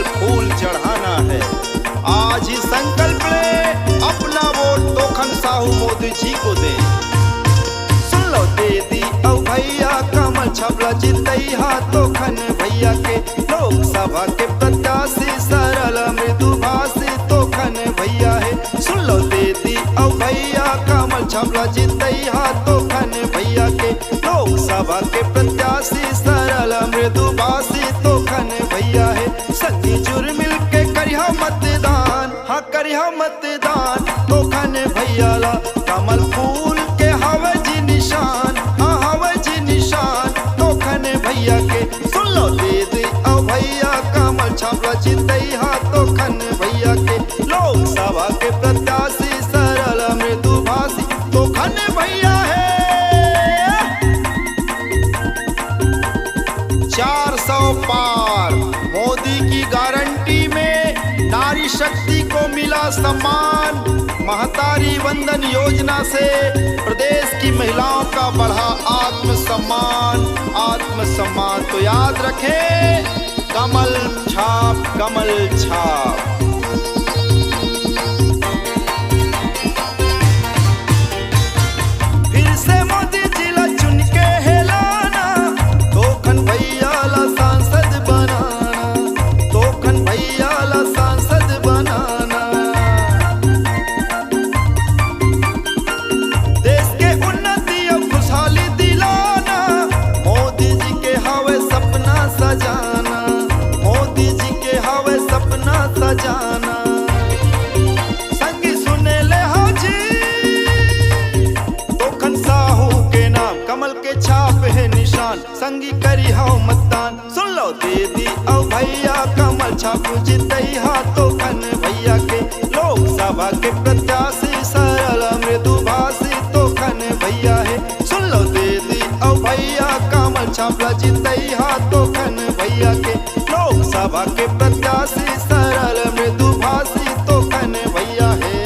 फूल चढ़ाना है। आज ही संकल्प ले, अपना वोट तोखन साहू मोदी जी को दे। सुन लो दीदी औ भैया, कमल छापला जितैहा तोखन भैया के। लोकसभा के प्रत्याशी सरल मृदुभाषी तोखन भैया है। सुन लो दीदी औ भैया, कमल छापला जितैहा तोखन भैया के। लोकसभा के प्रत्याशी सरल मृदुभाषी तोखन भैया है। संगी जुर मिल के करिहा मतदान, हाँ करिहा मतदान तोखन भैया ला। कमल फूल के हवे जी निशान, हाँ हवे जी निशान तोखन भैया के। सुन लो दीदी औ भैया, कमल छापला जितैहा तोखन भैया के। लोकसभा के प्रत्याशी सरल मृदुभाषी तोखन भैया है। 400 पार मोदी की गारंटी में नारी शक्ति को मिला सम्मान। महतारी वंदन योजना से प्रदेश की महिलाओं का बढ़ा आत्मसम्मान। आत्मसम्मान तो याद रखें, कमल छाप कमल छाप। फिर से मोदी जिला चुन के हेलाना, तोखन भैया ला सांसद बनाना। तोखन भैया ला सांसद बनाना। देश के उन्नति और खुशहाली दिलाना, मोदी जी के हवे सपना सजाना। मोदी जी के हवे सपना सजाना। संगी सुने ले हो जी, तोखन साहू के नाम कमल के छाप है निशान। संगी करी हो मतदान। सुन लो दीदी औ भैया, कमल छाप जितैहा तोखन भैया के। लोकसभा के प्रत्याशी सरल मृदुभाषी तोखन भैया है। सुन लो दीदी औ भैया, कमल छापला जितैहा तोखन भैया के। लोकसभा के प्रत्याशी सरल मृदुभाषी तोखन भैया है।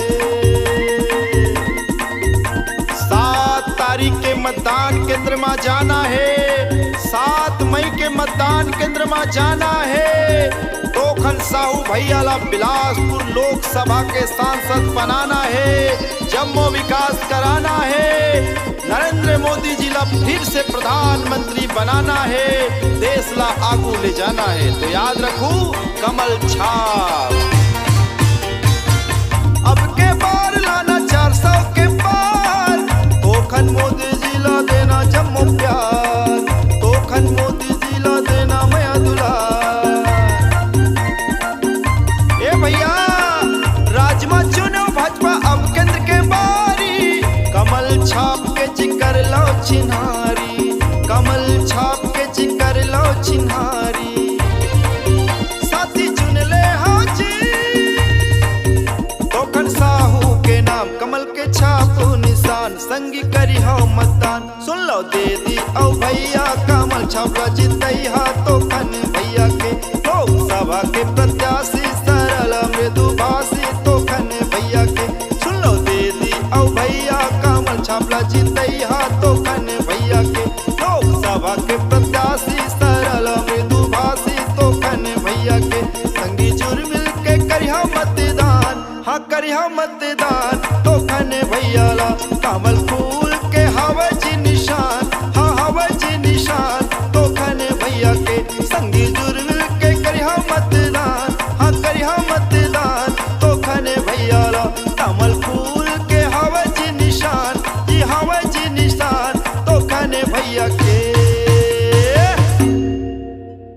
7 तारीख के मतदान केंद्र में जाना है। 7 मई के मतदान केंद्र में जाना है। तोखन साहू भैया ला बिलासपुर लोकसभा के सांसद बनाना है। जम्मू विकास कराना है। नरेंद्र मोदी जी ला फिर से प्रधानमंत्री बनाना है। देश ला आगू ले जाना है। तो याद रखू, कमल छाप। अब के बार लाना 400 के पार, तोखन मोदी जी ला देना जम्मू प्यार। तोखन मोदी जी ला देना माया दुलार। ए भैया, राजमा चुनो भाजपा अब केंद्र के बारी। कमल छाप के जिकर लो चिन्हारी। कमल छाप के जिकर लो चिन्हारी। साथी चुन ले हो जी, तोखन साहू के नाम कमल के छाप निशान। संगी करी हो मतदान। सुन लो दीदी औ भैया, कमल छापला जितैहा तोखन भैया के। लोकसभा के प्रत्याशी सरल मृदुभाषी तोखन भैया के। सुन लो दीदी औ भैया, कमल छापला जितैहा तोखन भैया के। लोकसभा के प्रत्याशी सरल मृदुभाषी तोखन भैया के। संगी जुर मिल के करिहा मतदान, हाँ करिहा मतदान तोखन भैया ला। कमल फूल